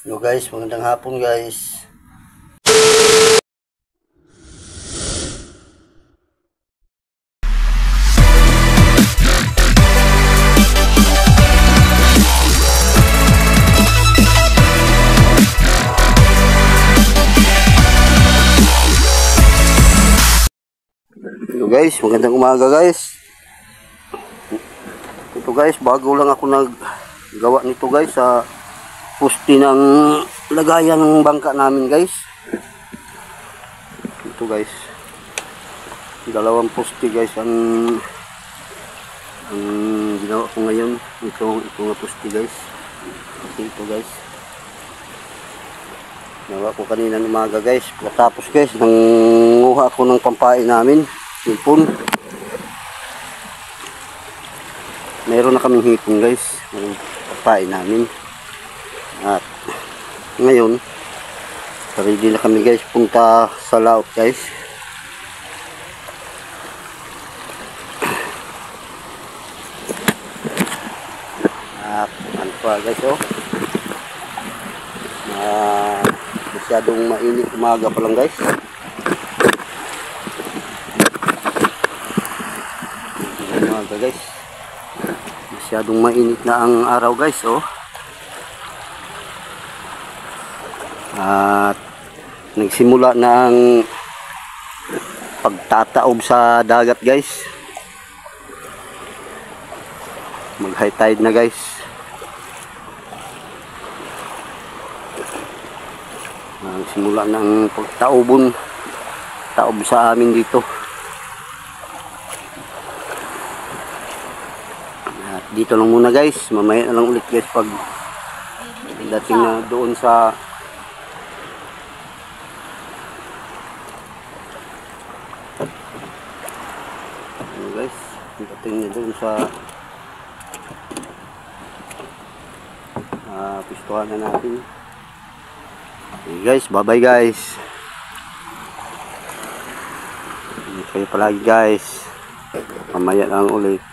Hello guys, magandang hapon guys. Hello guys, magandang umaga guys. Ito guys, bago lang ako naggawa nito guys sa pusti ng lagayan ng bangka namin guys. Ito guys, dalawang pusti guys ang ginawa ko ngayon. Ito nga pusti guys. Ito guys, ginawa ko kanina ng umaga guys. Pagkatapos guys, nanguha ako ng pampain namin, hipon. Meron na kaming hipon guys, yung pampain namin. At ngayon ready na kami guys punta sa laot guys. At ano pa guys, masyadong mainit, umaga pa lang guys. Umaga guys, masyadong mainit na ang araw guys. At nagsimula na ang pagtataob sa dagat guys. Mag high tide na guys. Nagsimula na ang pagtaob sa amin dito. At dito lang muna guys, mamaya na lang ulit guys pag dating na doon sa doon sa pistuhan na natin. Okay guys, bye bye guys. Kayo palagi guys, mamaya lang ulit.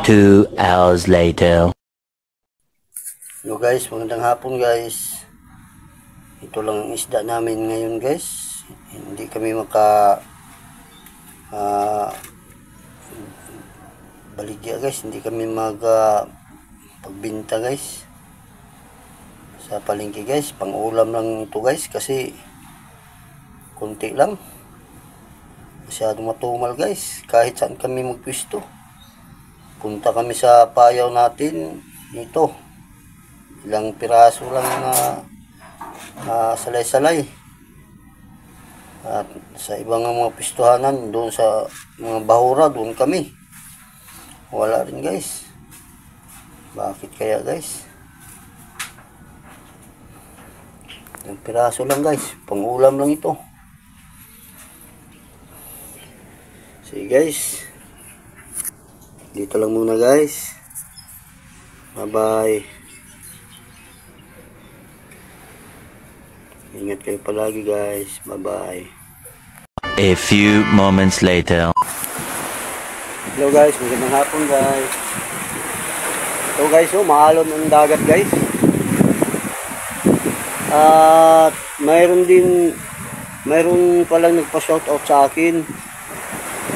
2 hours later. Hello guys, magandang hapon guys. Ito lang ang isda namin ngayon guys. Hindi kami baligya guys, hindi kami pagbinta guys sa palengke guys. Pang ulam lang ito guys kasi konti lang, masyadong matumal guys. Kahit saan kami magpwesto, punta kami sa payaw natin dito, ilang piraso lang na salay-salay. At sa ibang mga pwestuhanan doon sa mga bahura, doon kami wala rin guys. Bakit kaya guys? Yung piraso lang guys, pang ulam lang ito. Sige guys, dito lang muna guys. Bye bye. Ingat kayo palagi guys. Bye bye. A few moments later. Hello guys, magandang hapon guys. Ito guys, maalon ang dagat guys. At mayroon palang nagpa-shoutout sa akin,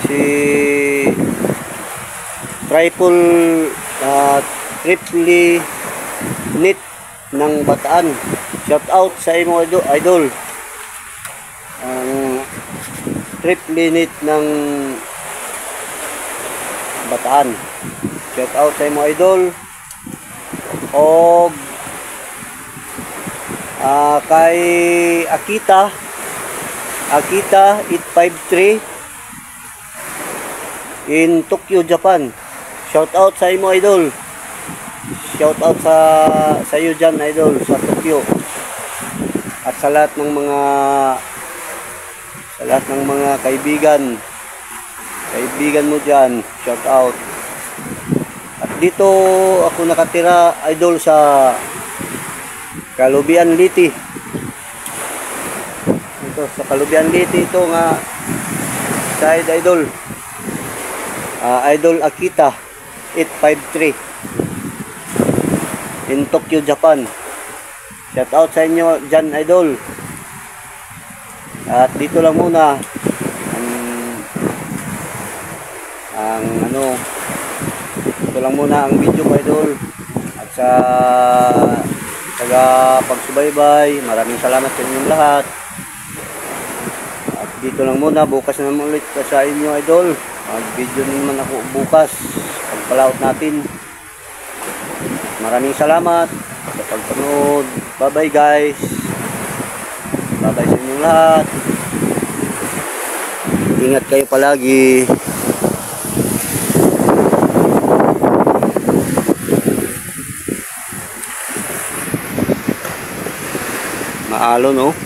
si triple knit ng Bataan. Shoutout sa imo idol. Ang triple knit ng Bataan. Shout out sa imo idol. O kay Akita 853 in Tokyo, Japan. Shout out sa imo idol. Shout out sa iyo dyan idol sa Tokyo. At sa lahat ng mga kaibigan mo dyan, shout out. At dito ako nakatira idol sa Kalubian Liti. Ito sa Kalubian Liti, ito nga side idol. Idol Akita 853 in Tokyo, Japan. Shout out sa inyo dyan, idol. At dito lang muna ang ano, ito lang muna ang video ko, idol. At sa taga pagsubaybay, maraming salamat sa inyong lahat. At dito lang muna, bukas na naman ulit sa inyo, idol. Mag video naman ako bukas pagpalaot natin. Maraming salamat sa pagpanood. Bye bye guys. Bye bye sa inyong lahat. Ingat kayo palagi. Maalon, oh.